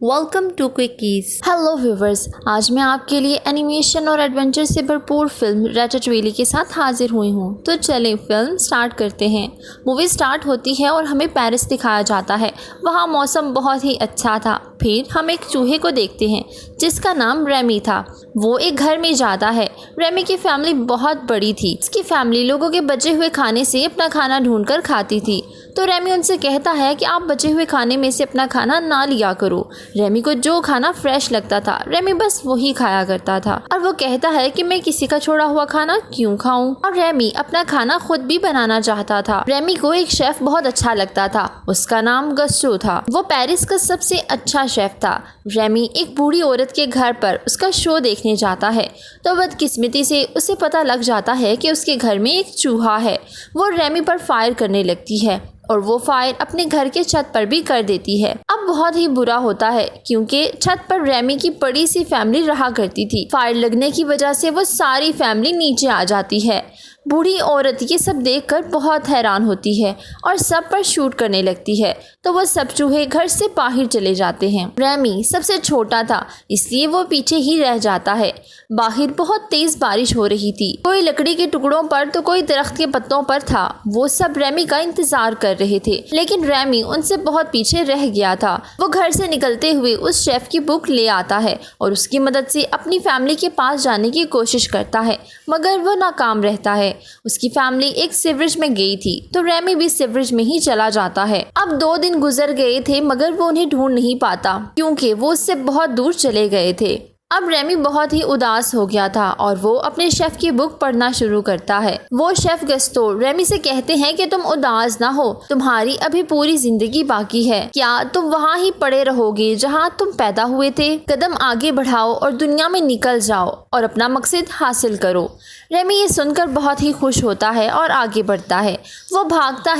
Welcome to Quickies. Hello viewers, आज मैं आपके लिए एनिमेशन और एडवेंचर से भरपूर फिल्म रैटाटुइली के साथ हाजिर हुई हूँ। तो चलें फिल्म स्टार्ट करते हैं। मूवी स्टार्ट होती है और हमें पेरिस दिखाया जाता है। वहाँ मौसम बहुत ही अच्छा था। फिर हम एक चूहे को देखते हैं जिसका नाम रेमी था। वो एक घर में जाता है। रेमी की फैमिली बहुत बड़ी थी। इसकी फैमिली लोगों के बचे हुए खाने से अपना खाना ढूंढकर खाती थी। तो रेमी उनसे कहता है कि आप बचे हुए खाने में से अपना खाना ना लिया करो। रेमी को जो खाना फ्रेश लगता था रेमी बस वही खाया करता था और वो कहता है कि मैं किसी का छोड़ा हुआ खाना क्यों खाऊं। और रेमी अपना खाना खुद भी बनाना चाहता था। रेमी को एक शेफ बहुत अच्छा लगता था। उसका नाम गस्टो था। वो पेरिस का सबसे अच्छा शेफ था। रेमी एक बूढ़ी औरत के घर पर उसका शो देखने जाता है तो बदकिस्मती से उसे पता लग जाता है कि उसके घर में एक चूहा है। वो रेमी पर फायर करने लगती है और वो फायर अपने घर के छत पर भी कर देती है। अब बहुत ही बुरा होता है क्योंकि छत पर रेमी की बड़ी सी फैमिली रहा करती थी। फायर लगने की वजह से वो सारी फैमिली नीचे आ जाती है। बूढ़ी औरत ये सब देखकर बहुत हैरान होती है और सब पर शूट करने लगती है। तो वो सब चूहे घर से बाहर चले जाते हैं। रेमी सबसे छोटा था इसलिए वो पीछे ही रह जाता है। बाहर बहुत तेज बारिश हो रही थी। कोई लकड़ी के टुकड़ों पर तो कोई दरख्त के पत्तों पर था। वो सब रेमी का इंतजार कर रहे थे लेकिन रेमी उनसे बहुत पीछे रह गया था। वो घर से निकलते हुए उस शेफ की बुक ले आता है और उसकी मदद से अपनी फैमिली के पास जाने की कोशिश करता है मगर वो नाकाम रहता है। उसकी फैमिली एक सीवरेज में गई थी तो रेमी भी सीवरेज में ही चला जाता है। अब 2 दिन गुजर गए थे मगर वो उन्हें ढूंढ नहीं पाता क्योंकि वो उससे बहुत दूर चले गए थे। अब रेमी बहुत ही उदास हो गया था और वो अपने शेफ की बुक पढ़ना शुरू करता है। वो शेफ गस्टो रेमी से कहते हैं कि तुम उदास ना हो, तुम्हारी अभी पूरी जिंदगी बाकी है। क्या तुम वहाँ ही पड़े रहोगे जहाँ तुम पैदा हुए थे? कदम आगे बढ़ाओ और दुनिया में निकल जाओ और अपना मकसद हासिल करो। रेमी ये सुनकर बहुत ही खुश होता है और आगे बढ़ता है। वो भागता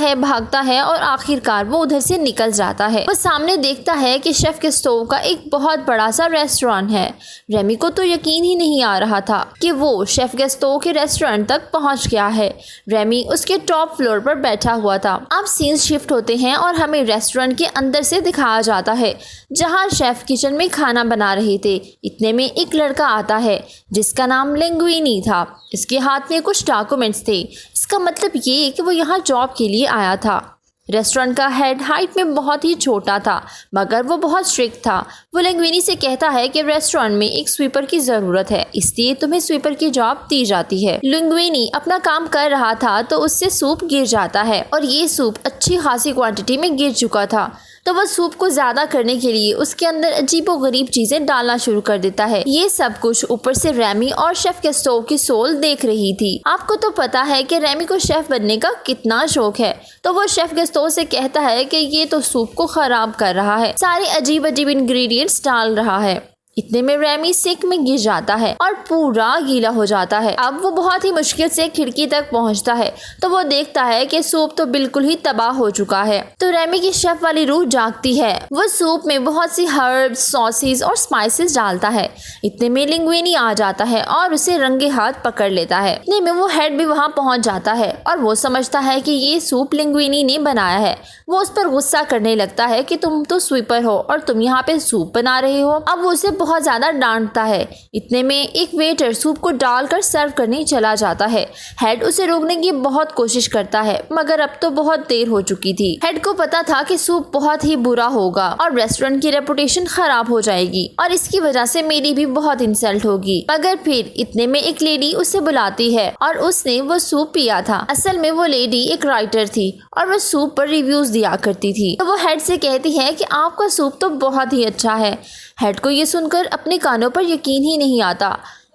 है और आखिरकार वो उधर से निकल जाता है। वो सामने देखता है कि शेफ गस्टो का एक बहुत बड़ा सा रेस्टोरेंट है। रेमी को तो यकीन ही नहीं आ रहा था कि वो शेफ गस्टो के रेस्टोरेंट तक पहुंच गया है। रेमी उसके टॉप फ्लोर पर बैठा हुआ था। अब सीन शिफ्ट होते हैं और हमें रेस्टोरेंट के अंदर से दिखाया जाता है जहां शेफ किचन में खाना बना रहे थे। इतने में एक लड़का आता है जिसका नाम लिंग्विनी था। इसके हाथ में कुछ डॉक्यूमेंट्स थे। इसका मतलब ये कि वो यहाँ जॉब के लिए आया था। रेस्टोरेंट का हेड हाइट में बहुत ही छोटा था मगर वो बहुत स्ट्रिक्ट था। वो लिंग्विनी से कहता है कि रेस्टोरेंट में एक स्वीपर की ज़रूरत है इसलिए तुम्हें स्वीपर की जॉब दी जाती है। लिंग्विनी अपना काम कर रहा था तो उससे सूप गिर जाता है और ये सूप अच्छी खासी क्वांटिटी में गिर चुका था। तो वह सूप को ज़्यादा करने के लिए उसके अंदर अजीबोगरीब चीज़ें डालना शुरू कर देता है। ये सब कुछ ऊपर से रेमी और शेफ गस्टो की सोल देख रही थी। आपको तो पता है कि रेमी को शेफ बनने का कितना शौक है। तो वो शेफ गस्टो से कहता है कि ये तो सूप को खराब कर रहा है, सारे अजीब अजीब इंग्रेडिएंट्स डाल रहा है। इतने में रेमी सिंक में गिर जाता है और पूरा गीला हो जाता है। अब वो बहुत ही मुश्किल से खिड़की तक पहुंचता है तो वो देखता है कि सूप तो बिल्कुल ही तबाह हो चुका है। तो रेमी की शेफ वाली रूह जागती है। वो सूप में बहुत सी हर्ब्स, सॉसेस और स्पाइसेस डालता है। इतने में लिंग्विनी आ जाता है और उसे रंगे हाथ पकड़ लेता है। इतने में वो हेड भी वहाँ पहुँच जाता है और वो समझता है कि ये सूप लिंग्विनी ने बनाया है। वो उस पर गुस्सा करने लगता है कि तुम तो स्वीपर हो और तुम यहाँ पे सूप बना रहे हो। अब वो उसे बहुत ज्यादा डांटता है। इतने में एक वेटर सूप को डालकर सर्व करने चला जाता है। हेड उसे रोकने की बहुत कोशिश करता है मगर अब तो बहुत देर हो चुकी थी। हेड को पता था कि सूप बहुत ही बुरा होगा और रेस्टोरेंट की रेपुटेशन खराब हो जाएगी और इसकी वजह से मेरी भी बहुत इंसल्ट होगी। मगर फिर इतने में एक लेडी उसे बुलाती है और उसने वो सूप पिया था। असल में वो लेडी एक राइटर थी और वो सूप पर रिव्यूज दिया करती थी। तो वो हेड से कहती है कि आपका सूप तो बहुत ही अच्छा है। हेड को ये सुनकर अपने कानों पर यकीन ही नहीं आता।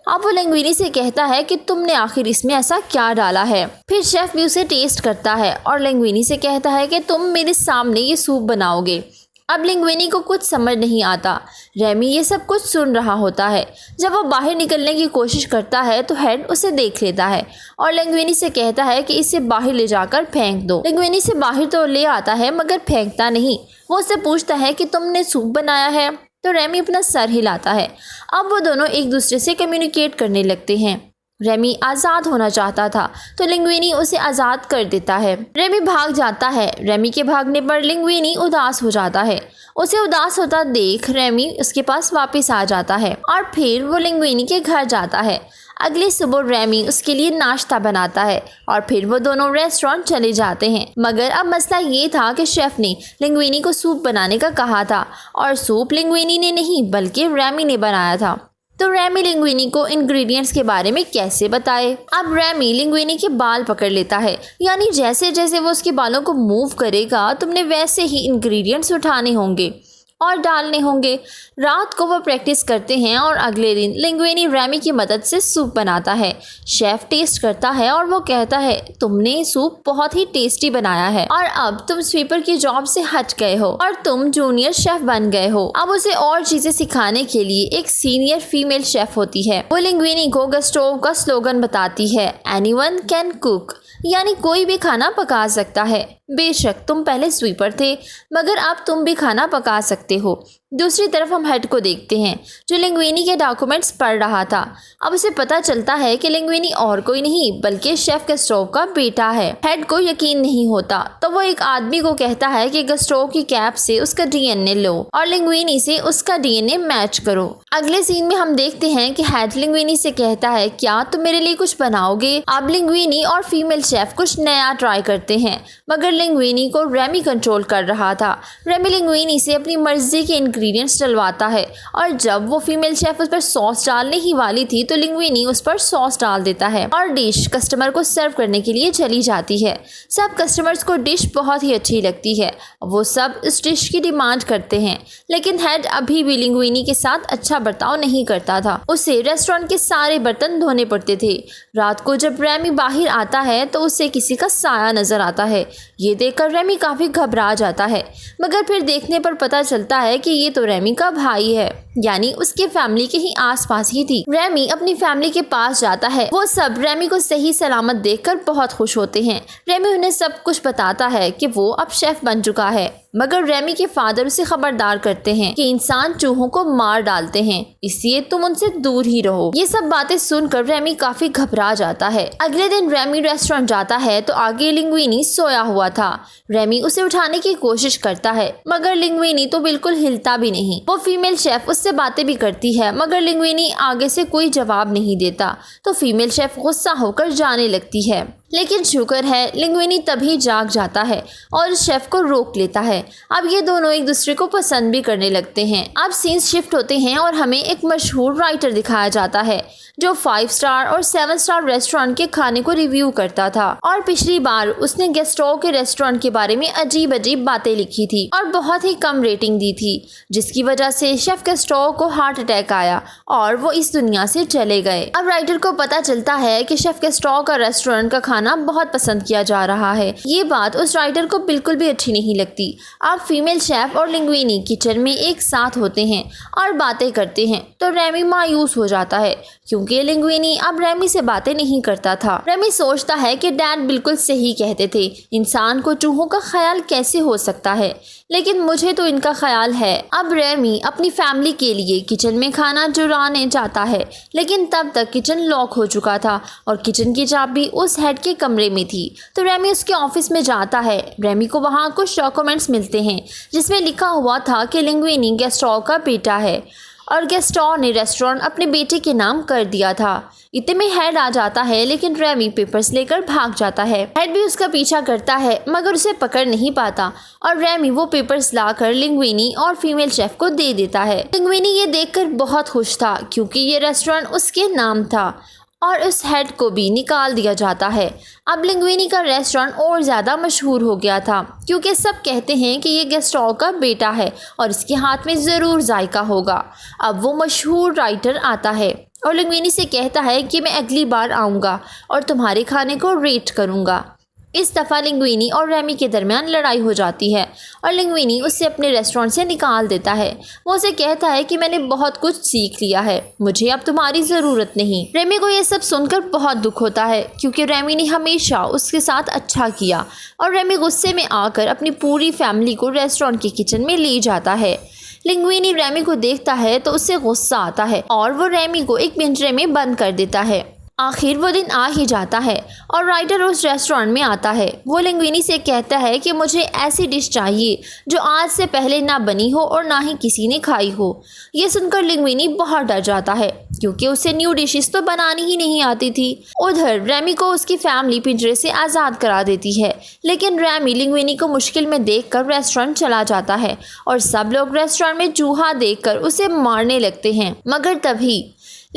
अब वो लिंग्विनी से कहता है कि तुमने आखिर इसमें ऐसा क्या डाला है। फिर शेफ भी उसे टेस्ट करता है और लिंग्विनी से कहता है कि तुम मेरे सामने ये सूप बनाओगे। अब लिंग्विनी को कुछ समझ नहीं आता। रेमी ये सब कुछ सुन रहा होता है। जब वो बाहर निकलने की कोशिश करता है तो हेड उसे देख लेता है और लिंग्विनी से कहता है कि इसे बाहर ले जाकर फेंक दो। लिंग्विनी से बाहर तो ले आता है मगर फेंकता नहीं। वो उससे पूछता है कि तुमने सूप बनाया है। तो रेमी अपना सर हिलाता है। अब वो दोनों एक दूसरे से कम्युनिकेट करने लगते हैं। रेमी आज़ाद होना चाहता था तो लिंग्विनी उसे आज़ाद कर देता है। रेमी भाग जाता है। रेमी के भागने पर लिंग्विनी उदास हो जाता है। उसे उदास होता देख रेमी उसके पास वापस आ जाता है और फिर वो लिंग्विनी के घर जाता है। अगली सुबह रेमी उसके लिए नाश्ता बनाता है और फिर वो दोनों रेस्टोरेंट चले जाते हैं। मगर अब मसला ये था कि शेफ ने लिंग्विनी को सूप बनाने का कहा था और सूप लिंग्विनी ने नहीं बल्कि रेमी ने बनाया था। तो रेमी लिंग्विनी को इंग्रेडिएंट्स के बारे में कैसे बताए। अब रेमी लिंग्विनी के बाल पकड़ लेता है, यानी जैसे जैसे वो उसके बालों को मूव करेगा तुमने वैसे ही इंग्रेडिएंट्स उठाने होंगे और डालने होंगे। रात को वो प्रैक्टिस करते हैं और अगले दिन लिंग्विनी रेमी की मदद से सूप बनाता है। शेफ टेस्ट करता है और वो कहता है तुमने सूप बहुत ही टेस्टी बनाया है और अब तुम स्वीपर की जॉब से हट गए हो और तुम जूनियर शेफ बन गए हो। अब उसे और चीजें सिखाने के लिए एक सीनियर फीमेल शेफ होती है। वो लिंग्विनी को गस्टोव का स्लोगन बताती है, एनीवन कैन कुक, यानी कोई भी खाना पका सकता है। बेशक तुम पहले स्वीपर थे मगर अब तुम भी खाना पका सकते हो। दूसरी तरफ हम हेड को देखते हैं जो लिंग्विनी के डॉक्यूमेंट्स पढ़ रहा था। अब उसे पता चलता है कि लिंग्विनी और कोई नहीं बल्कि शेफ गस्टोव का बेटा है। हेड को यकीन नहीं होता तो वो एक आदमी को कहता है कि गस्टोव की कैप से उसका डीएनए लो और लिंग्विनी से उसका डीएनए मैच करो। अगले सीन में हम देखते हैं कि हेड लिंग्विनी से कहता है क्या तुम मेरे लिए कुछ बनाओगे। अब लिंग्विनी और फीमेल शेफ कुछ नया ट्राई करते हैं मगर लिंग्विनी को रेमी कंट्रोल कर रहा था। रेमी लिंग्विनी से अपनी मर्जी के इंग्रेडिएंट्स डलवाता है और जब वो फीमेल शेफ उस पर सॉस डालने ही वाली थी तो लिंग्विनी उस पर सॉस डाल देता है और डिश कस्टमर को सर्व करने के लिए चली जाती है। सब कस्टमर्स को डिश बहुत ही अच्छी लगती है, वो सब इस डिश की डिमांड करते हैं लेकिन हेड अभी भी लिंग्विनी के साथ अच्छा बर्ताव नहीं करता था। उसे रेस्टोरेंट के सारे बर्तन धोने पड़ते थे। रात को जब रेमी बाहर आता है तो उसे किसी का साया नजर आता है। ये देखकर रेमी काफी घबरा जाता है मगर फिर देखने पर पता चलता है कि ये तो रेमी का भाई है, यानी उसके फैमिली के ही आसपास ही थी। रेमी अपनी फैमिली के पास जाता है। वो सब रेमी को सही सलामत देखकर बहुत खुश होते हैं। रेमी उन्हें सब कुछ बताता है कि वो अब शेफ बन चुका है मगर रेमी के फादर उसे खबरदार करते हैं कि इंसान चूहों को मार डालते हैं, इसलिए तुम उनसे दूर ही रहो। ये सब बातें सुनकर रेमी काफी घबरा जाता है। अगले दिन रेमी रेस्टोरेंट जाता है तो आगे लिंग्विनी सोया हुआ था। रेमी उसे उठाने की कोशिश करता है मगर लिंग्विनी तो बिल्कुल हिलता भी नहीं। वो फीमेल शेफ उससे बातें भी करती है मगर लिंग्विनी आगे से कोई जवाब नहीं देता तो फीमेल शेफ गुस्सा होकर जाने लगती है। लेकिन शुक्र है लिंग्विनी तभी जाग जाता है और शेफ को रोक लेता है। अब ये दोनों एक दूसरे को पसंद भी करने लगते हैं। अब सीन्स शिफ्ट होते हैं और हमें एक मशहूर राइटर दिखाया जाता है जो 5 स्टार और 7 स्टार रेस्टोरेंट के खाने को रिव्यू करता था और पिछली बार उसने गेस्टो के रेस्टोरेंट के बारे में अजीब अजीब बातें लिखी थी और बहुत ही कम रेटिंग दी थी जिसकी वजह से शेफ गेस्टो को हार्ट अटैक आया और वो इस दुनिया से चले गए। अब राइटर को पता चलता है कि शेफ गेस्टो का रेस्टोरेंट का खाना बहुत पसंद किया जा रहा है। ये बात उस राइटर को बिल्कुल भी अच्छी नहीं लगती। अब फीमेल शेफ और लिंग्विनी किचन में एक साथ होते हैं और बातें करते हैं तो रेमी मायूस हो जाता है क्योंकि लिंग्विनी अब रेमी से बातें नहीं करता था। रेमी सोचता है कि डैड बिल्कुल सही कहते थे, इंसान को चूहों का ख्याल कैसे हो सकता है, लेकिन मुझे तो इनका ख्याल है। अब रेमी अपनी फैमिली के लिए किचन में खाना चुराने जाता है लेकिन तब तक किचन लॉक हो चुका था और किचन की चाबी उस हेड के कमरे में थी। तो रेमी उसके ऑफिस में जाता है। रेमी को वहाँ कुछ डॉक्यूमेंट्स मिलते हैं जिसमें लिखा हुआ था कि लिंग्विनी गेस्टो का बेटा है और गेस्टो ने रेस्टोरेंट अपने बेटे के नाम कर दिया था। इतने में हेड आ जाता है लेकिन रेमी पेपर्स लेकर भाग जाता है। हेड भी उसका पीछा करता है मगर उसे पकड़ नहीं पाता और रेमी वो पेपर्स लाकर लिंग्विनी और फीमेल शेफ को दे देता है। लिंग्विनी ये देखकर बहुत खुश था क्योंकि ये रेस्टोरेंट उसके नाम था और उस हेड को भी निकाल दिया जाता है। अब लिंग्विनी का रेस्टोरेंट और ज़्यादा मशहूर हो गया था क्योंकि सब कहते हैं कि ये गेस्टो का बेटा है और इसके हाथ में ज़रूर जायका होगा। अब वो मशहूर राइटर आता है और लिंग्विनी से कहता है कि मैं अगली बार आऊँगा और तुम्हारे खाने को रेट करूँगा। इस दफ़ा लिंग्विनी और रेमी के दरमियान लड़ाई हो जाती है और लिंग्विनी उससे अपने रेस्टोरेंट से निकाल देता है। वो उसे कहता है कि मैंने बहुत कुछ सीख लिया है, मुझे अब तुम्हारी ज़रूरत नहीं। रेमी को यह सब सुनकर बहुत दुख होता है क्योंकि रेमी ने हमेशा उसके साथ अच्छा किया और रेमी गुस्से में आकर अपनी पूरी फैमिली को रेस्टोरेंट के किचन में ले जाता है। लिंग्विनी रेमी को देखता है तो उससे गुस्सा आता है और वो रेमी को एक पिंजरे में बंद कर देता है आखिर वो दिन आ ही जाता है और राइटर उस रेस्टोरेंट में आता है। वो लिंग्विनी से कहता है कि मुझे ऐसी डिश चाहिए जो आज से पहले ना बनी हो और ना ही किसी ने खाई हो। ये सुनकर लिंग्विनी बहुत डर जाता है क्योंकि उसे न्यू डिशेस तो बनानी ही नहीं आती थी। उधर रैमी को उसकी फैमिली पिंजरे से आज़ाद करा देती है, लेकिन रैमी लिंग्विनी को मुश्किल में देखकर रेस्टोरेंट चला जाता है और सब लोग रेस्टोरेंट में चूहा देखकर उसे मारने लगते हैं। मगर तभी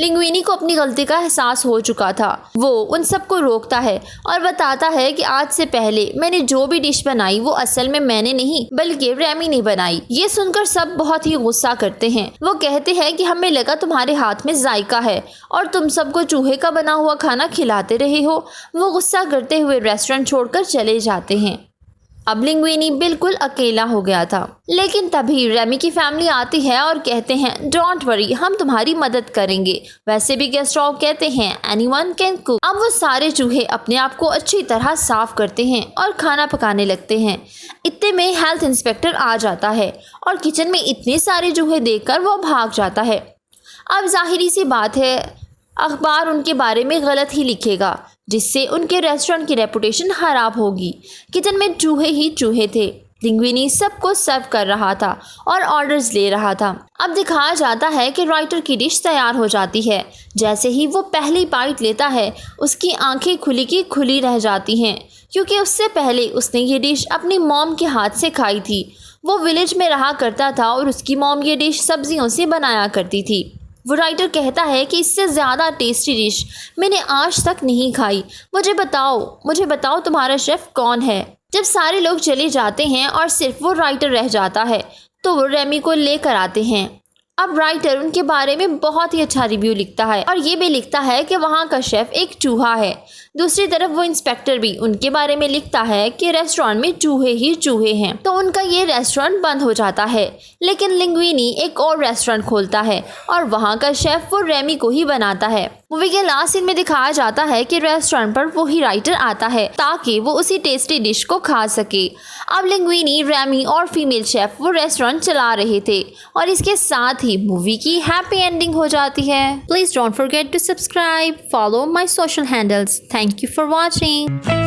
लिंग्विनी को अपनी गलती का एहसास हो चुका था। वो उन सबको रोकता है और बताता है कि आज से पहले मैंने जो भी डिश बनाई वो असल में मैंने नहीं बल्कि रैमी ने बनाई। ये सुनकर सब बहुत ही गुस्सा करते हैं। वो कहते हैं कि हमें लगा तुम्हारे हाथ में जायका है और तुम सबको चूहे का बना हुआ खाना खिलाते रहे हो। वो गुस्सा करते हुए रेस्टोरेंट छोड़कर चले जाते हैं। अब लिंग्विनी बिल्कुल अकेला हो गया था, लेकिन तभी रैमी की फैमिली आती है और कहते हैं डोंट वरी, हम तुम्हारी मदद करेंगे। वैसे भी गेस्ट्रॉ कहते हैं एनीवन कैन कुक। अब वो सारे चूहे अपने आप को अच्छी तरह साफ करते हैं और खाना पकाने लगते हैं। इतने में हेल्थ इंस्पेक्टर आ जाता है और किचन में इतने सारे चूहे देखकर वो भाग जाता है। अब जाहिरी सी बात है, अखबार उनके बारे में गलत ही लिखेगा, जिससे उनके रेस्टोरेंट की रेपुटेशन खराब होगी। किचन में चूहे ही चूहे थे। लिंग्विनी सबको सर्व कर रहा था और ऑर्डर्स ले रहा था। अब दिखाया जाता है कि राइटर की डिश तैयार हो जाती है। जैसे ही वो पहली बाइट लेता है, उसकी आंखें खुली की खुली रह जाती हैं, क्योंकि उससे पहले उसने ये डिश अपनी मॉम के हाथ से खाई थी। वो विलेज में रहा करता था और उसकी मॉम ये डिश सब्जियों से बनाया करती थी। वो राइटर कहता है कि इससे ज़्यादा टेस्टी डिश मैंने आज तक नहीं खाई। मुझे बताओ तुम्हारा शेफ़ कौन है। जब सारे लोग चले जाते हैं और सिर्फ वो राइटर रह जाता है, तो वो रैमी को लेकर आते हैं। अब राइटर उनके बारे में बहुत ही अच्छा रिव्यू लिखता है और ये भी लिखता है कि वहाँ का शेफ़ एक चूहा है। दूसरी तरफ वो इंस्पेक्टर भी उनके बारे में लिखता है कि रेस्टोरेंट में चूहे ही चूहे हैं। तो उनका ये रेस्टोरेंट बंद हो जाता है, लेकिन लिंग्विनी एक और रेस्टोरेंट खोलता है और वहाँ का शेफ़ वो रैमी को ही बनाता है। मूवी के लास्ट सीन में दिखाया जाता है कि रेस्टोरेंट पर वही राइटर आता है ताकि वो उसी टेस्टी डिश को खा सके। अब लिंग्विनी, रैमी और फीमेल शेफ वो रेस्टोरेंट चला रहे थे और इसके साथ ही मूवी की हैप्पी एंडिंग हो जाती है। Please don't forget to subscribe, follow my social handles. Thank you for watching.